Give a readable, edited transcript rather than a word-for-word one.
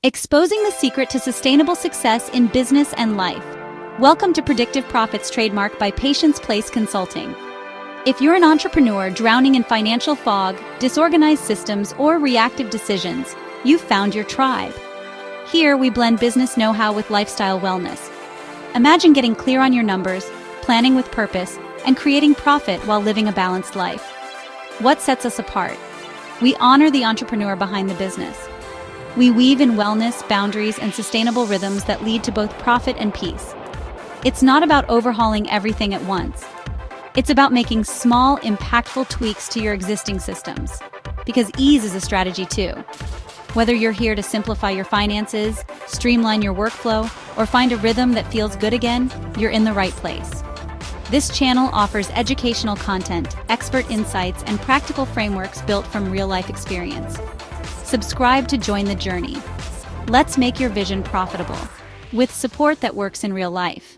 Exposing the secret to sustainable success in business and life. Welcome to Predictive Profits, trademark by Patience Place Consulting. If you're an entrepreneur drowning in financial fog, disorganized systems, or reactive decisions, you've found your tribe. Here, we blend business know-how with lifestyle wellness. Imagine getting clear on your numbers, planning with purpose, and creating profit while living a balanced life. What sets us apart? We honor the entrepreneur behind the business. We weave in wellness, boundaries, and sustainable rhythms that lead to both profit and peace. It's not about overhauling everything at once. It's about making small, impactful tweaks to your existing systems. Because ease is a strategy too. Whether you're here to simplify your finances, streamline your workflow, or find a rhythm that feels good again, you're in the right place. This channel offers educational content, expert insights, and practical frameworks built from real-life experience. Subscribe to join the journey. Let's make your vision profitable, with support that works in real life.